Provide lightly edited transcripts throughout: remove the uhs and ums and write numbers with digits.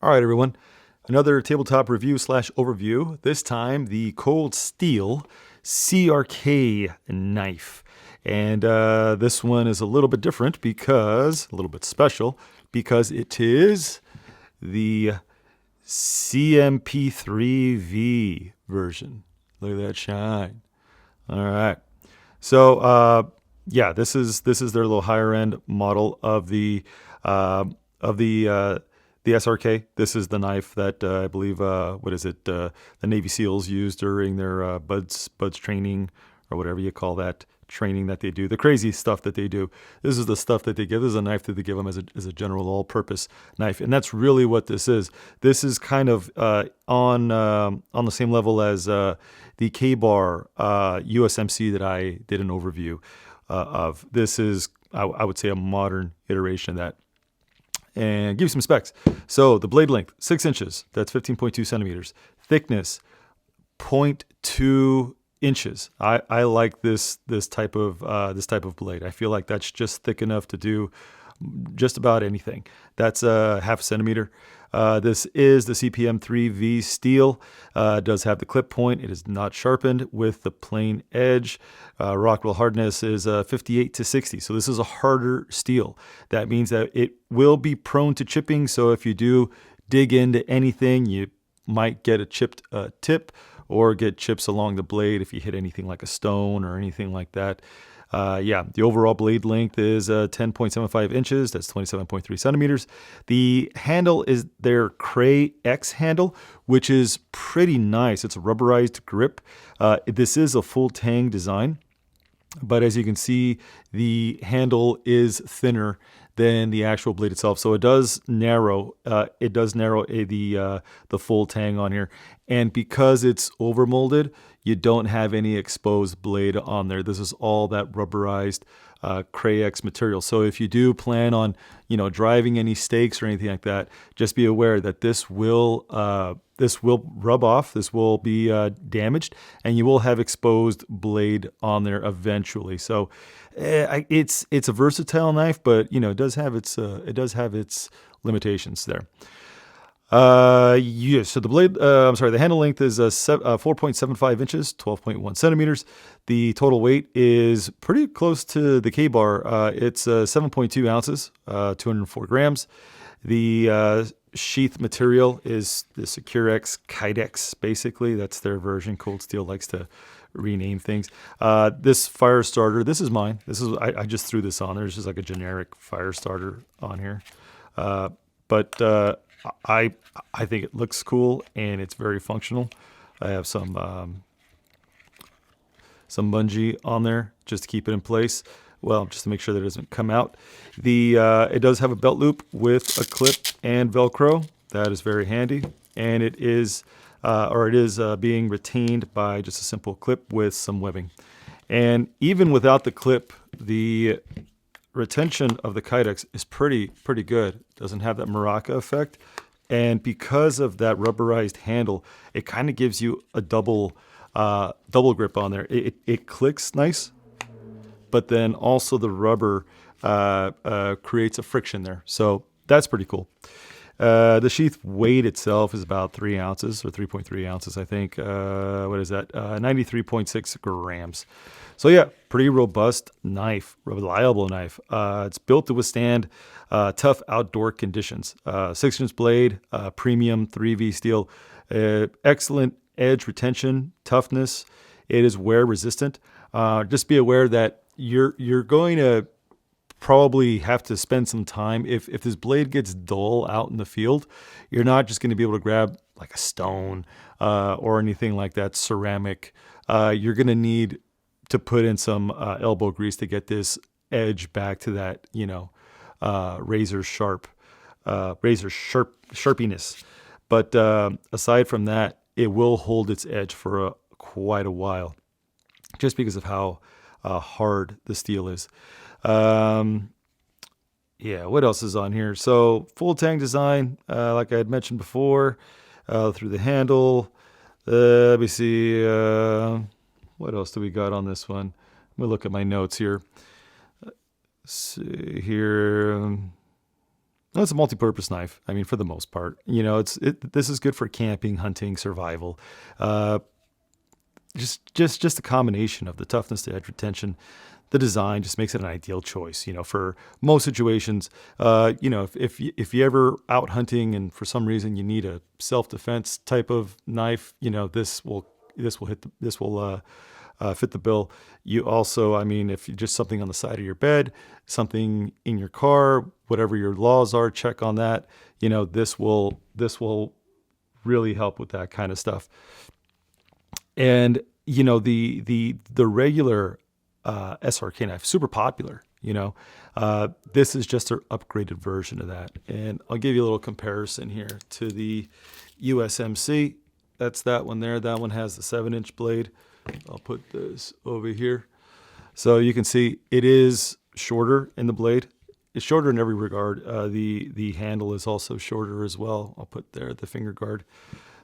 All right, everyone. Another tabletop review slash overview. This time, the Cold Steel SRK knife. And this one is a little bit different because, a little bit special, because it is the CMP3V version. Look at that shine. All right. So, yeah, this is their little higher end model of the the SRK. This is the knife that I believe the Navy SEALs used during their buds training or whatever you call that training that they do. The crazy stuff that they do. This is the stuff that they give. This is a knife that they give them as a general all-purpose knife, and that's really what this is. This is kind of on the same level as the KABAR USMC that I did an overview of. This is, I would say, a modern iteration of that. And give you some specs. So the blade length, 6 inches. That's 15.2 centimeters. Thickness, 0.2 inches. I like this type of blade. I feel like that's just thick enough to do just about anything. That's half a centimeter. This is the CPM3V steel. It does have the clip point. It is not sharpened with the plain edge. Rockwell hardness is 58 to 60. So this is a harder steel. That means that it will be prone to chipping. So if you do dig into anything, you might get a chipped tip or get chips along the blade if you hit anything like a stone or anything like that. The overall blade length is 10.75 inches. That's 27.3 centimeters. The handle is their Cray X handle, which is pretty nice. It's a rubberized grip. This is a full tang design, but as you can see, the handle is thinner than the actual blade itself, so it does narrow. The full tang on here, and because it's overmolded, you don't have any exposed blade on there. This is all that rubberized Cray X material. So if you do plan on, driving any stakes or anything like that, just be aware that this will rub off. This will be damaged, and you will have exposed blade on there eventually. So it's a versatile knife, but it does have its limitations there. So the handle length is 4.75 inches, 12.1 centimeters. The total weight is pretty close to the KABAR. It's 7.2 ounces, 204 grams. The sheath material is the Securex Kydex, basically. That's their version. Cold Steel likes to rename things. This fire starter, this is mine. I just threw this on. There's just like a generic fire starter on here. But I think it looks cool and it's very functional. I have some bungee on there just to keep it in place. Well, just to make sure that it doesn't come out. It does have a belt loop with a clip and Velcro. That is very handy, and it is being retained by just a simple clip with some webbing. And even without the clip, the retention of the Kydex is pretty good. Doesn't have that maraca effect, and because of that rubberized handle, it kind of gives you a double grip on there. It clicks nice, but then also the rubber creates a friction there. So that's pretty cool. The sheath weight itself is about 3 ounces or 3.3 ounces, I think. What is that? 93.6 grams. So yeah, pretty robust knife, reliable knife. It's built to withstand tough outdoor conditions. 6-inch blade, premium 3V steel, excellent edge retention, toughness. It is wear resistant. Just be aware that you're going to probably have to spend some time. If this blade gets dull out in the field, you're not just going to be able to grab like a stone or anything like that, ceramic. You're going to need to put in some elbow grease to get this edge back to that, razor sharpiness. But aside from that, it will hold its edge for quite a while, just because of how hard the steel is. What else is on here? So full tang design, like I had mentioned before, through the handle. Let me see. What else do we got on this one? Let me look at my notes here. Let's see here. Well, it's a multi-purpose knife. I mean, for the most part, you know, this is good for camping, hunting, survival. Uh, just a combination of the toughness, the edge retention, the design just makes it an ideal choice. You know, for most situations. You know, if you ever out hunting and for some reason you need a self-defense type of knife, you know, this will fit the bill. You also, I mean, if you just something on the side of your bed, something in your car, whatever your laws are, check on that. You know, this will really help with that kind of stuff. And you know, the regular SRK knife, super popular. You know, this is just an upgraded version of that. And I'll give you a little comparison here to the USMC. That's that one there. That one has the 7-inch blade. I'll put this over here. So you can see it is shorter in the blade. It's shorter in every regard. The handle is also shorter as well. I'll put there the finger guard.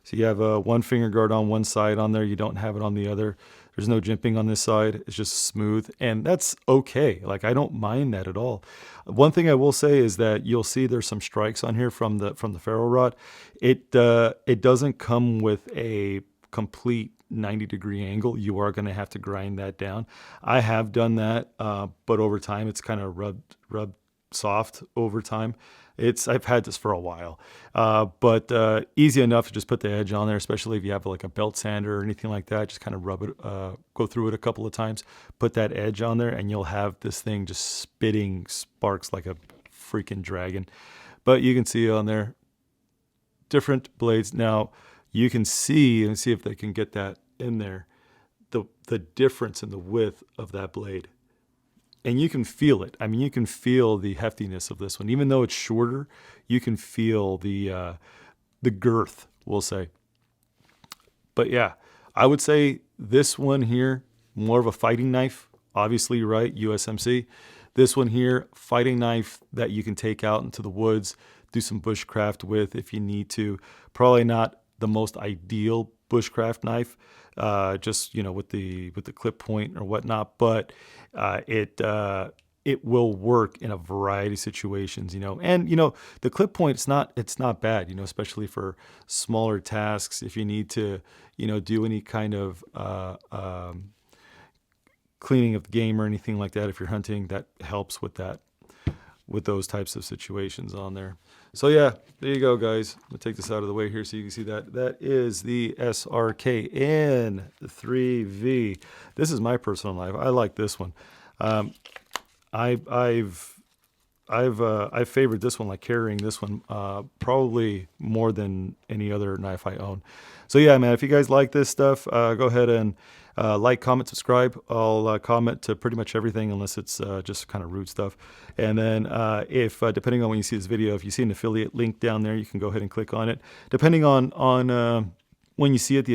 So you have one finger guard on one side on there. You don't have it on the other. There's no jimping on this side. It's just smooth, and that's okay. Like, I don't mind that at all. One thing I will say is that you'll see there's some strikes on here from the ferro rod. It doesn't come with a complete 90-degree angle. You are going to have to grind that down. I have done that, but over time it's kind of rubbed soft over time. I've had this for a while, but easy enough to just put the edge on there, especially if you have like a belt sander or anything like that. Just kind of rub it, go through it a couple of times, put that edge on there, and you'll have this thing just spitting sparks like a freaking dragon. But you can see on there different blades. Now you can see, and see if they can get that in there, the difference in the width of that blade. And you can feel it. I mean, you can feel the heftiness of this one. Even though it's shorter, you can feel the girth, we'll say. But yeah, I would say this one here, more of a fighting knife. Obviously, right, USMC. This one here, fighting knife that you can take out into the woods, do some bushcraft with if you need to. Probably not the most ideal bushcraft knife, just, you know, with the clip point or whatnot, but it will work in a variety of situations, you know. And you know, the clip point, it's not bad, you know, especially for smaller tasks. If you need to, you know, do any kind of cleaning of the game or anything like that, if you're hunting, that helps with that, with those types of situations on there. So yeah, there you go, guys. I'm gonna take this out of the way here so you can see that. That is the SRK N3V. This is my personal knife. I like this one. I've favored this one, like carrying this one, probably more than any other knife I own. So yeah, man, if you guys like this stuff, go ahead and like, comment, subscribe. I'll comment to pretty much everything unless it's just kind of rude stuff. And then if depending on when you see this video, if you see an affiliate link down there, you can go ahead and click on it. Depending on when you see it, the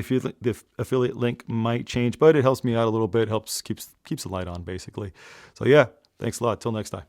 affiliate link might change, but it helps me out a little bit. Helps keeps the light on, basically. So yeah, thanks a lot. Till next time.